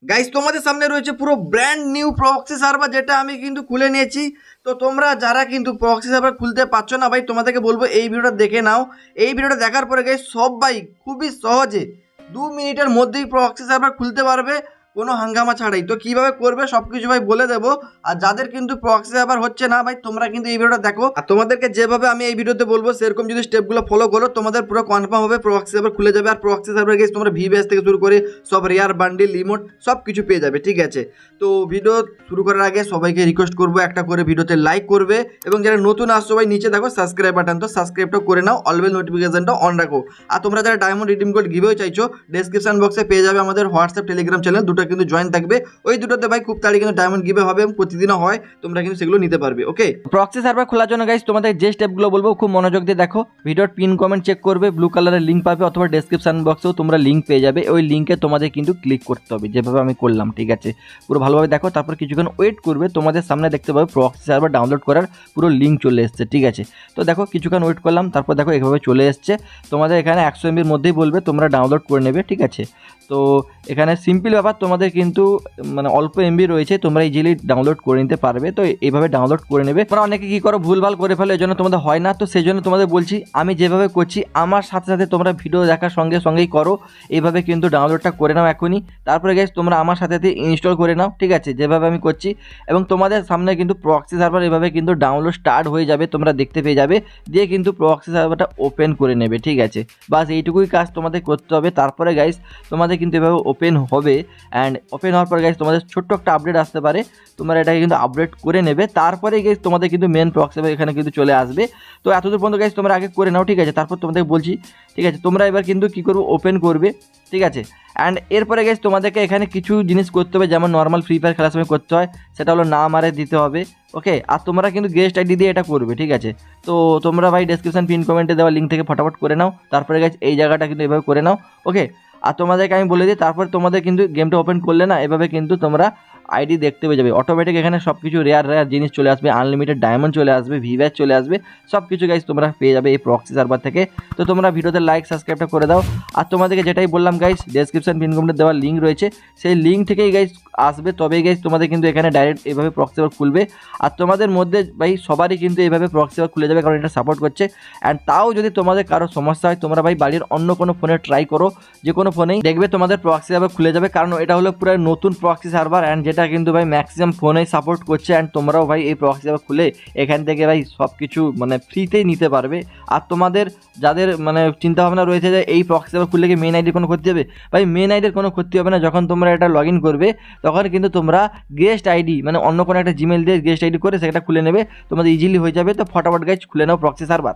Guys তোমাদের সামনে রয়েছে পুরো ব্র্যান্ড নিউ প্রক্সি সার্ভার, যেটা আমি কিন্তু খুলে নিয়েছি। তো তোমরা যারা কিন্তু প্রক্সি সার্ভার খুলতে পারছো না ভাই, তোমাদেরকে বলবো এই ভিডিওটা দেখে নাও। এই ভিডিওটা দেখার পরে গাইস সবাই খুবই সহজে 2 মিনিটের মধ্যেই প্রক্সি সার্ভার খুলতে পারবে, কোনো হাঙ্গামা ছাড়াই। তো কিভাবে করবে সব কিছু ভাই বলে দেবো। আর যাদের কিন্তু প্রক্সি সার্ভার হচ্ছে না ভাই, তোমরা কিন্তু এই ভিডিওটা দেখো, আর তোমাদেরকে যেভাবে আমি এই ভিডিওতে বলবো সেরকম যদি স্টেপগুলো ফলো করো, তোমাদের পুরো কনফার্ম হবে প্রক্সি সার্ভার খুলে যাবে। আর প্রক্সি সার্ভার গেছে তোমরা ভিভিএস থেকে শুরু করে সব রেয়ার বান্ডিল ইমোট সব কিছু পেয়ে যাবে, ঠিক আছে। তো ভিডিও শুরু করার আগে সবাইকে রিকোয়েস্ট করবো একটা করে ভিডিওতে লাইক করবে, এবং যারা নতুন আসছো ভাই নিচে দেখো সাবস্ক্রাইব বাটন, তো সাবস্ক্রাইবটা করে নাও, অলওয়েজ নোটিফিকেশনটা অন রাখো। আর তোমরা যারা ডায়মন্ড রিডিম কোড গিভেও চাইছো, ডেসক্রিপশন বক্সে পেয়ে যাবে আমাদের হোয়াটসঅ্যাপ টেলিগ্রাম চ্যানেল, দুটো কিন্তু জয়েন থাকবে। ওই দুটোতে ভাই খুব তাড়াতাড়ি কিন্তু ডায়মন্ড গিভে হবে এবং প্রতিদিনও হয়, তোমরা কিন্তু সেগুলো নিতে পারবে। ওকে, প্রক্সি সার্ভার খোলার জন্য গাইস তোমাদের যে স্টেপগুলো বলবো খুব মনোযোগ দিয়ে দেখো। ভিডিওর পিন কমেন্ট চেক করবে, ব্লু কালারের লিঙ্ক পাবে, অথবা ডেসক্রিপশন বক্সেও তোমরা লিঙ্ক পেয়ে যাবে। ওই লিঙ্কে তোমাদের কিন্তু ক্লিক করতে হবে, যেভাবে আমি করলাম, ঠিক আছে। পুরো ভালোভাবে দেখো, তারপর কিছুক্ষণ ওয়েট করবে, তোমাদের সামনে দেখতে পাবে প্রক্সি সার্ভার ডাউনলোড করার পুরো লিঙ্ক চলে এসছে, ঠিক আছে। তো দেখো কিছুক্ষণ ওয়েট করলাম, তারপর দেখো এভাবে চলে এসছে। তোমাদের এখানে 100 MBর মধ্যেই বলবে, তোমরা ডাউনলোড করে নেবে, ঠিক আছে। তো এখানে সিম্পল ব্যাপার, তোমাদের কিন্তু মানে অল্প এমবি রয়েছে, তোমরা ইজিলি ডাউনলোড করে নিতে পারবে। তো এইভাবে ডাউনলোড করে নেবে। তোমরা অনেকে কী করো, ভুলভাল করে ফেলো, এই জন্য তোমাদের হয় না। তো সেই জন্য তোমাদের বলছি, আমি যেভাবে করছি আমার সাথে সাথে তোমরা ভিডিও দেখার সঙ্গে সঙ্গেই করো। এইভাবে কিন্তু ডাউনলোডটা করে নাও এখনই। তারপরে গাইস তোমরা আমার সাথে সাথে ইনস্টল করে নাও, ঠিক আছে, যেভাবে আমি করছি। এবং তোমাদের সামনে কিন্তু প্রক্সি সার্ভার এভাবে কিন্তু ডাউনলোড স্টার্ট হয়ে যাবে, তোমরা দেখতে পেয়ে যাবে। দিয়ে কিন্তু প্রক্সি সার্ভারটা ওপেন করে নেবে, ঠিক আছে। বাস এইটুকুই কাজ তোমাদের করতে হবে। তারপরে গাইস তোমাদের কিন্তু এভাবে ওপেন হবে, অ্যান্ড ওপেন হওয়ার পর গাইস তোমাদের ছোট্ট একটা আপডেট আসতে পারে, তোমরা এটাকে কিন্তু আপডেট করে নেবে। তারপরে গাইস তোমাদের কিন্তু মেন প্রক্সি সার্ভার এখানে কিন্তু চলে আসবে। তো এতদূর পর্যন্ত গাইস তোমরা আগে করে নাও, ঠিক আছে। তারপর তোমাদের বলছি, ঠিক আছে, তোমরা এবার কিন্তু কী করবে, ওপেন করবে, ঠিক আছে। অ্যান্ড এরপরে গাইস তোমাদেরকে এখানে কিছু জিনিস করতে হবে, যেমন নর্মাল ফ্রি ফায়ার খেলার সময় করতে হয়, সেটা হলো নাম আরে দিতে হবে, ওকে। আর তোমরা কিন্তু গেস্ট আইডি দিয়ে এটা করবে, ঠিক আছে। তো তোমরা ভাই ডেসক্রিপশন পিন কমেন্টে দেওয়া লিঙ্ক থেকে ফটাফট করে নাও। তারপরে গাইস এই জায়গাটা কিন্তু এভাবে করে নাও, ওকে। আর তোমাদেরকে আমি বলে দিই, তারপর তোমাদের কিন্তু গেমটা ওপেন করলে না, এভাবে কিন্তু তোমরা আইডি দেখতে পেয়ে যাবে। অটোমেটিক এখানে সব কিছু রেয়ার রেয়ার জিনিস চলে আসবে, আনলিমিটেড ডায়মন্ড চলে আসবে, ভিভ্যাচ চলে আসবে, সব কিছু গাইস তোমরা পেয়ে যাবে এই প্রক্সি সার্ভার থেকে। তো তোমরা ভিডিওতে লাইক সাবস্ক্রাইবটা করে দাও। আর তোমাদেরকে যেটাই বললাম গাইস, ডেসক্রিপশন পিন কমেন্টে দেওয়ার লিঙ্ক রয়েছে, সেই লিঙ্ক থেকেই গাইস আসবে, তবেই গাইস তোমাদের কিন্তু এখানে ডাইরেক্ট এভাবে প্রক্সি সার্ভার খুলবে। আর তোমাদের মধ্যে ভাই সবারই কিন্তু এইভাবে প্রক্সি সার্ভার খুলে যাবে, কারণ এটা সাপোর্ট করছে। অ্যান্ড তাও যদি তোমাদের কারো সমস্যা হয়, তোমরা ভাই বাড়ির অন্য কোনো ফোনে ট্রাই করো, যে কোনো ফোনেই দেখবে তোমাদের প্রক্সি সার্ভার খুলে যাবে, কারণ এটা হলো পুরো নতুন প্রক্সি সার্ভার, অ্যান্ড যেটা কিন্তু ভাই ম্যাক্সিমাম ফোনেই সাপোর্ট করছে। অ্যান্ড তোমরাও ভাই এই প্রক্সি সার্ভার খুলে এখান থেকে ভাই সব কিছু মানে ফ্রিতেই নিতে পারবে। আর তোমাদের যাদের মানে চিন্তাভাবনা রয়েছে যে এই প্রক্সি সার্ভার খুললে কি মেন আইডির কোনো ক্ষতি হবে, ভাই মেন আইডির কোনো ক্ষতি হবে না। যখন তোমরা এটা লগ ইন করবে, তখন কিন্তু তোমরা গেস্ট আইডি মানে অন্য কোনো একটা জিমেল দিয়ে গেস্ট আইডি করে সেটা খুলে নেবে, তোমাদের ইজিলি হয়ে যাবে। তো ফটাফট গাইজ খুলে নাও প্রক্সি সার্ভার।